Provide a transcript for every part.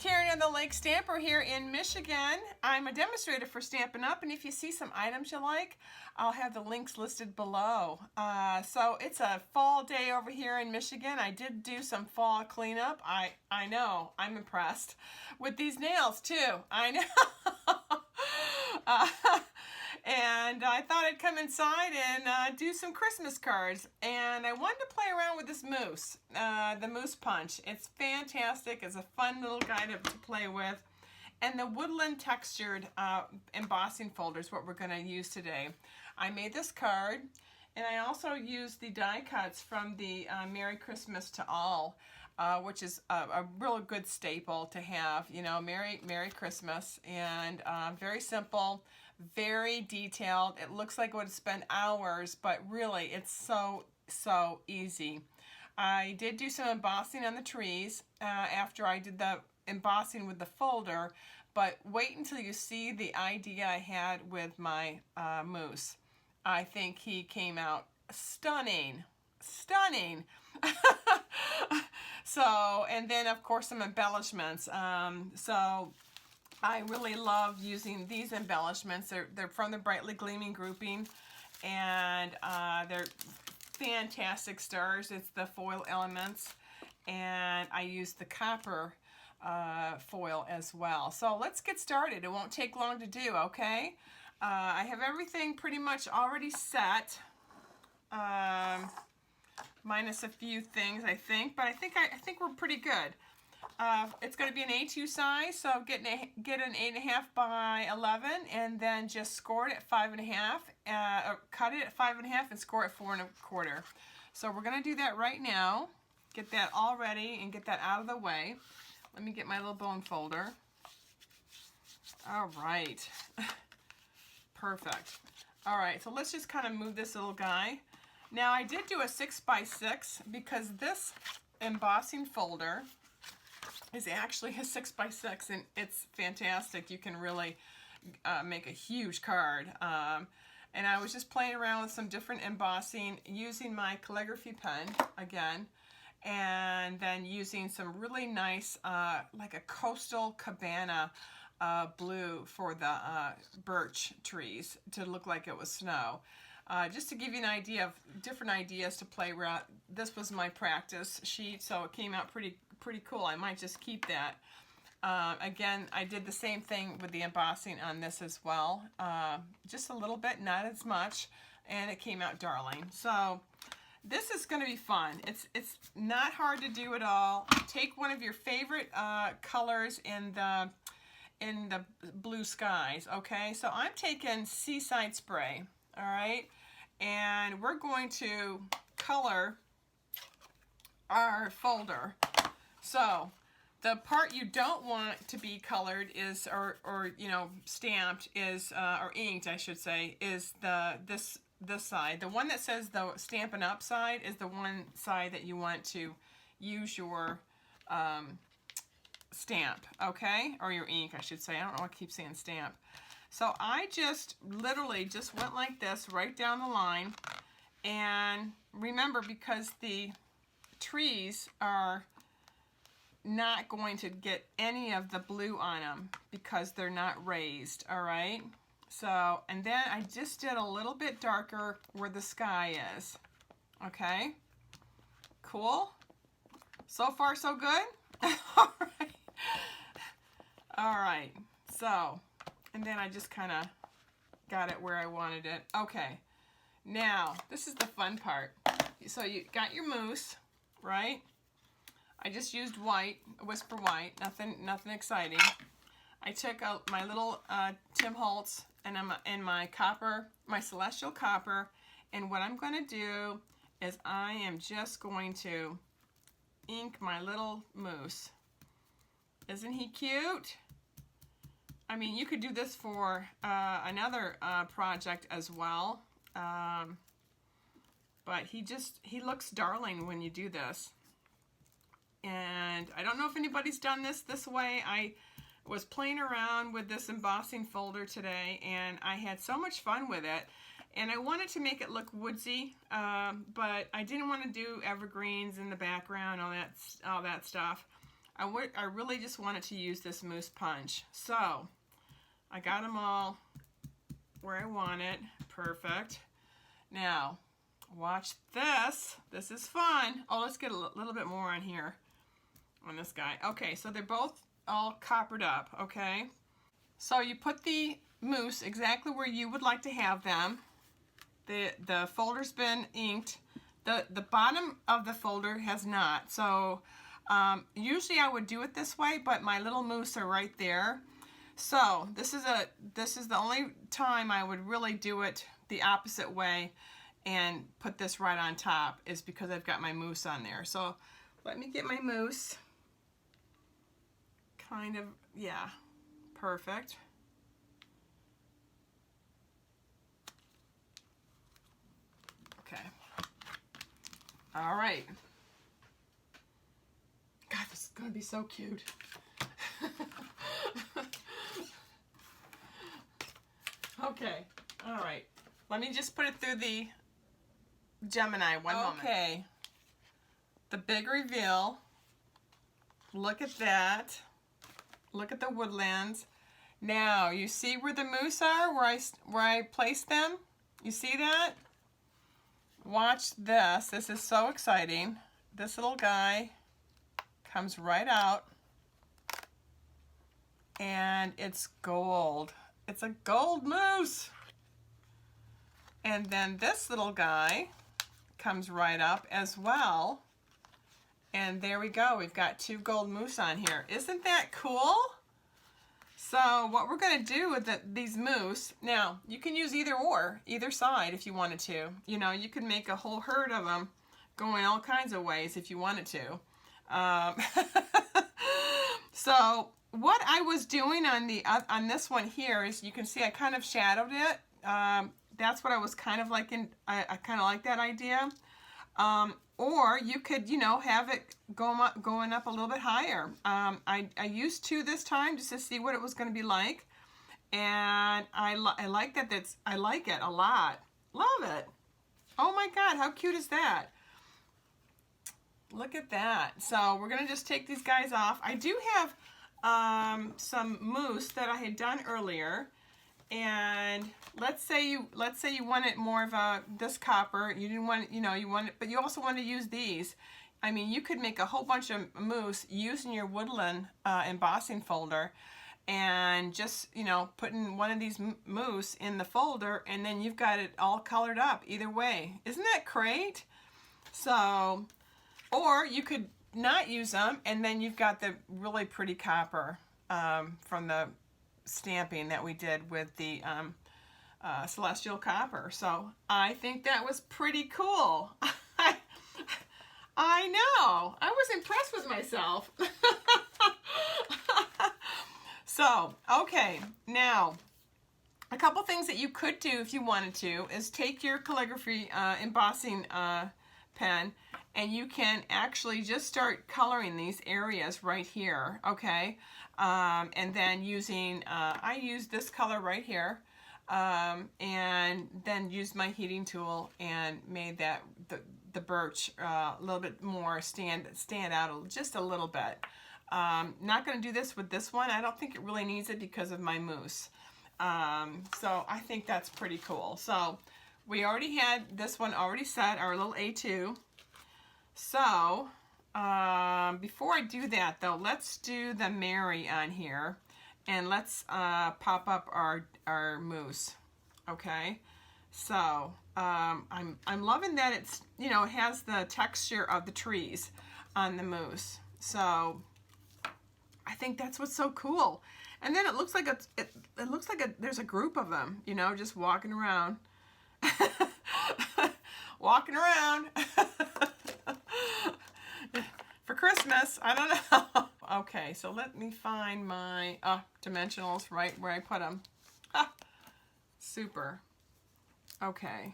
Karen of the Lake Stamper here in Michigan. I'm a demonstrator for Stampin' Up, and if you see some items you like, I'll have the links listed below. So it's a fall day over here in Michigan. I did do some fall cleanup. I know, I'm impressed with these nails too. I know. And I thought I'd come inside and do some Christmas cards. And I wanted to play around with this mousse, the Mousse Punch. It's fantastic. It's a fun little guy to play with. And the Woodland Textured Embossing folder is what we're going to use today. I made this card, and I also used the die cuts from the Merry Christmas to All, which is a real good staple to have. You know, Merry Christmas, and very simple. Very detailed. It looks like it would spend hours, but really it's so easy. I did do some embossing on the trees after I did the embossing with the folder, but wait until you see the idea I had with my mousse. I think he came out stunning. So, and then of course some embellishments. So I really love using these embellishments. They're from the Brightly Gleaming grouping, and they're fantastic stars. It's the foil elements, and I use the copper foil as well. So let's get started. It won't take long to do, okay? I have everything pretty much already set, minus a few things, I think, but I think we're pretty good. It's going to be an A2 size, so get an 8.5 by 11, and then just score it at 5.5, or cut it at 5.5 and score it 4.25. So we're going to do that right now. Get that all ready and get that out of the way. Let me get my little bone folder. All right. Perfect. All right, so let's just kind of move this little guy. Now I did do a 6 by 6 because this embossing folder is actually a 6 by 6, and it's fantastic. You can really make a huge card. And I was just playing around with some different embossing using my calligraphy pen again, and then using some really nice, like a coastal cabana blue for the birch trees to look like it was snow. Just to give you an idea of different ideas to play around. This was my practice sheet, so it came out pretty cool. I might just keep that. Again, I did the same thing with the embossing on this as well. Just a little bit, not as much, and it came out darling. So this is going to be fun. It's not hard to do at all. Take one of your favorite colors in the blue skies. Okay, so I'm taking Seaside Spray. All right, and we're going to color our folder. So the part you don't want to be colored is, or you know, stamped is, or inked, I should say, is this side. The one that says the Stampin' Up side is the one side that you want to use your stamp, okay, or your ink, I should say. I don't know why I keep saying stamp. So I just literally just went like this right down the line, and remember, because the trees are not going to get any of the blue on them because they're not raised, all right? So, and then I just did a little bit darker where the sky is, okay? Cool? So far, so good? All right. All right, so, and then I just kind of got it where I wanted it. Okay, now, this is the fun part. So you got your mousse, right? I just used white, Whisper White, nothing exciting. I took out my little Tim Holtz and my copper, my Celestial Copper, and what I'm going to do is I am just going to ink my little mousse. Isn't he cute? I mean, you could do this for another project as well, but he looks darling when you do this. And I don't know if anybody's done this way. I was playing around with this embossing folder today, and I had so much fun with it. And I wanted to make it look woodsy, but I didn't want to do evergreens in the background, all that stuff. I really just wanted to use this mousse punch. So I got them all where I want it. Perfect. Now, watch this. This is fun. Oh, let's get a little bit more on here on this guy. Okay, so they're both all coppered up, okay? So you put the mousse exactly where you would like to have them. The folder's been inked. The bottom of the folder has not. So usually I would do it this way, but my little mousse are right there. So this is the only time I would really do it the opposite way and put this right on top, is because I've got my mousse on there. So let me get my mousse. Kind of, yeah, perfect. Okay. All right. God, this is going to be so cute. Okay. All right. Let me just put it through the Gemini one moment. Okay. The big reveal. Look at that. Look at the woodlands. Now, you see where the mousse are, where I placed them? You see that? Watch this. This is so exciting. This little guy comes right out, and it's gold. It's a gold mousse. And then this little guy comes right up as well. And there we go. We've got 2 gold mousse on here. Isn't that cool? So what we're going to do with these mousse, now you can use either side if you wanted to. You know, you could make a whole herd of them going all kinds of ways if you wanted to. So what I was doing on this one here is, you can see I kind of shadowed it. That's what I was kind of like I kind of like that idea. Or you could, you know, have it going up a little bit higher. I used 2 this time just to see what it was going to be like, and I like that. I like it a lot. Love it. Oh my God, how cute is that? Look at that. So we're gonna just take these guys off. I do have some mousse that I had done earlier. And let's say you wanted more of this copper. You didn't want, you know, but you also want to use these. I mean, you could make a whole bunch of mousse using your woodland embossing folder, and just, you know, putting one of these mousse in the folder, and then you've got it all colored up either way. Isn't that great? So, or you could not use them, and then you've got the really pretty copper from the stamping that we did with the celestial copper. So I think that was pretty cool. I know. I was impressed with myself. So, okay, now a couple things that you could do if you wanted to is take your calligraphy embossing pen, and you can actually just start coloring these areas right here, okay? And then using, I use this color right here, and then used my heating tool and made that the birch a little bit more stand out just a little bit. Not going to do this with this one. I don't think it really needs it because of my mousse. So I think that's pretty cool. So we already had this one already set, our little A2. So before I do that though, let's do the Mary on here, and let's pop up our mousse. Okay, so I'm loving that it's, you know, it has the texture of the trees on the mousse. So I think that's what's so cool. And then it looks like it looks like there's a group of them, you know, just walking around. Walking around. For Christmas, I don't know. Okay, so let me find my dimensionals right where I put them. Super. Okay.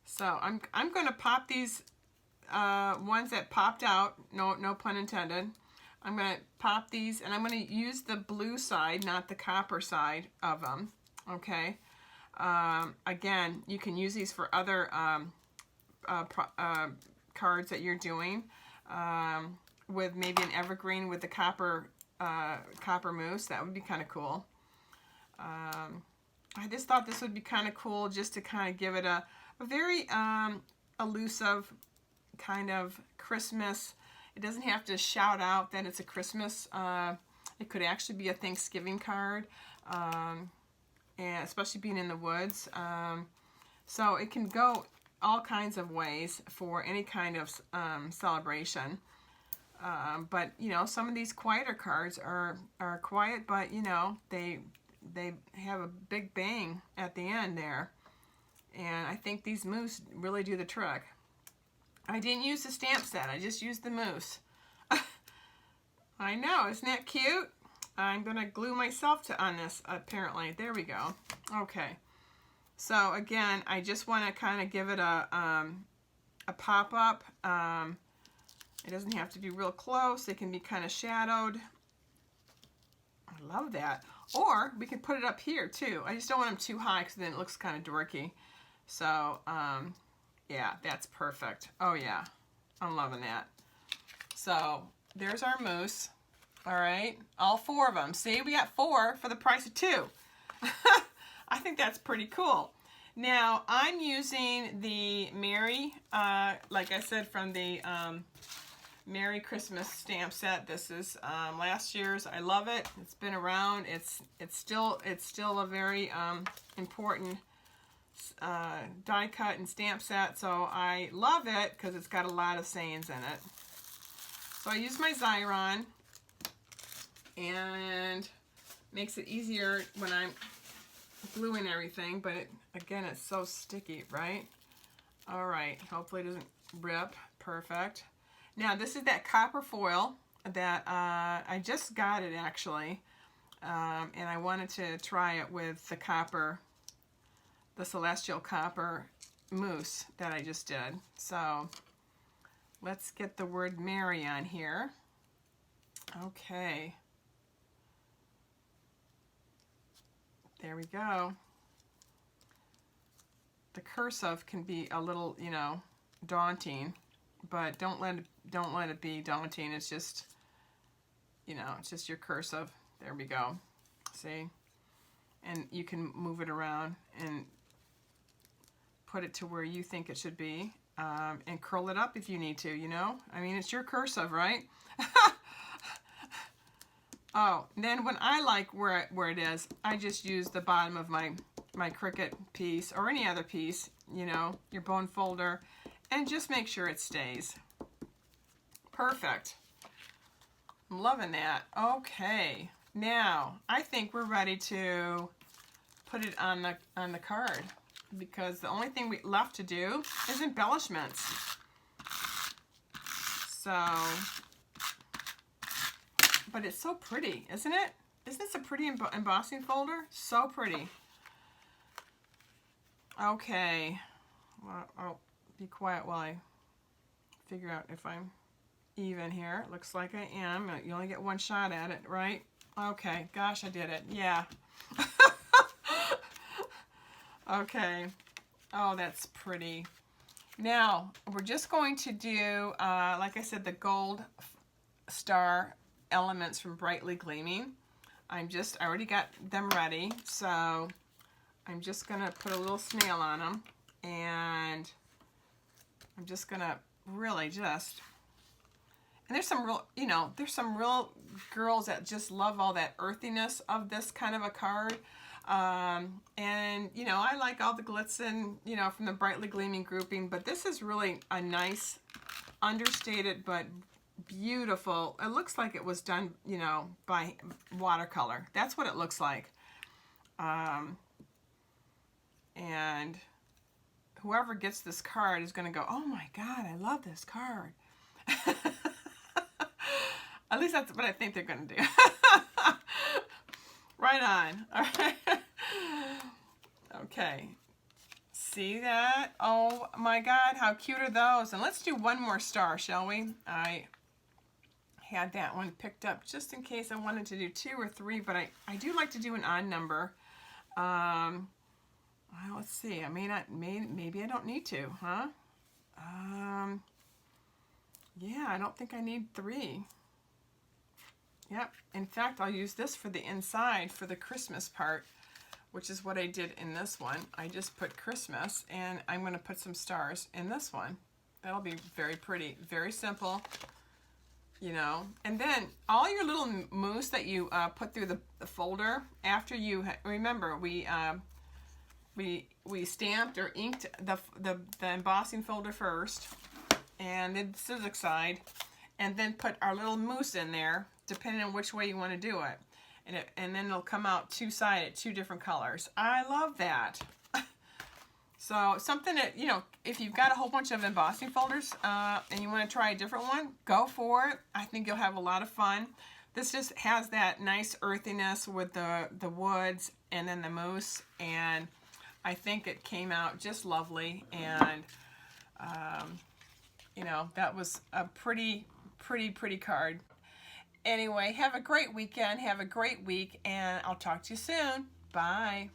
So I'm going to pop these ones that popped out. No pun intended. I'm going to pop these, and I'm going to use the blue side, not the copper side of them. Okay. Again, you can use these for other cards that you're doing. with maybe an evergreen with the copper mousse. That would be kind of cool. I just thought this would be kind of cool just to kind of give it a very elusive kind of Christmas. It doesn't have to shout out that it's a Christmas. It could actually be a Thanksgiving card, and especially being in the woods. So it can go all kinds of ways for any kind of celebration. But, you know, some of these quieter cards are quiet, but, you know, they have a big bang at the end there. And I think these mousse really do the trick. I didn't use the stamp set. I just used the mousse. I know, isn't that cute? I'm going to glue myself on this, apparently. There we go. Okay. So, again, I just want to kind of give it a pop-up. It doesn't have to be real close. It can be kind of shadowed. I love that. Or we can put it up here too. I just don't want them too high because then it looks kind of dorky. So, yeah, that's perfect. Oh yeah, I'm loving that. So there's our mousse. All right, all 4 of them. See, we got 4 for the price of 2. I think that's pretty cool. Now I'm using the Merry, like I said, from the Merry Christmas stamp set. This is last year's. I love it. It's been around. It's still a very important die cut and stamp set. So I love it because it's got a lot of sayings in it. So I use my Xyron, and makes it easier when I'm gluing everything. But again, it's so sticky, right? All right. Hopefully it doesn't rip. Perfect. Now this is that copper foil that I just got it actually, and I wanted to try it with the copper, the Celestial Copper mousse that I just did. So let's get the word Merry on here. Okay. There we go. The cursive can be a little, you know, daunting, but don't let it be daunting. It's just, you know, it's just your cursive. There we go. See? And you can move it around and put it to where you think it should be, and curl it up if you need to, you know? I mean, it's your cursive, right? Oh, and then when I like where it is, I just use the bottom of my Cricut piece or any other piece, you know, your bone folder, and just make sure it stays. Perfect. I'm loving that. Okay, now I think we're ready to put it on the card, because the only thing left to do is embellishments. So, but it's so pretty, isn't it? Isn't this a pretty embossing folder? So pretty. Okay, well, I'll be quiet while I figure out if I'm even here. Looks like I am. You only get one shot at it, right? Okay, gosh, I did it. Yeah. Okay. Oh, that's pretty. Now, we're just going to do, like I said, the gold star elements from Brightly Gleaming. I already got them ready, so I'm just going to put a little snail on them, and I'm just going to really just, and there's some real, you know, there's some real girls that just love all that earthiness of this kind of a card. And, you know, I like all the glitz and, you know, from the Brightly Gleaming grouping, but this is really a nice, understated, but beautiful. It looks like it was done, you know, by watercolor. That's what it looks like. And whoever gets this card is going to go, oh my God, I love this card. At least that's what I think they're going to do. Right on. All right. Okay. See that? Oh my God, how cute are those? And let's do one more star, shall we? I had that one picked up just in case I wanted to do 2 or 3, but I do like to do an odd number. Well, let's see. I may not, maybe I don't need to, huh? Yeah, I don't think I need 3. Yep, in fact, I'll use this for the inside for the Christmas part, which is what I did in this one. I just put Christmas, and I'm going to put some stars in this one. That'll be very pretty, very simple, you know. And then all your little mousse that you put through the folder, after you, remember, we stamped or inked the embossing folder first, and then the Scenic side, and then put our little mousse in there, depending on which way you want to do it. And then it'll come out two-sided, 2 different colors. I love that. So something that, you know, if you've got a whole bunch of embossing folders and you want to try a different one, go for it. I think you'll have a lot of fun. This just has that nice earthiness with the woods and then the mousse, and I think it came out just lovely. And you know, that was a pretty card. Anyway, have a great weekend, have a great week, and I'll talk to you soon. Bye.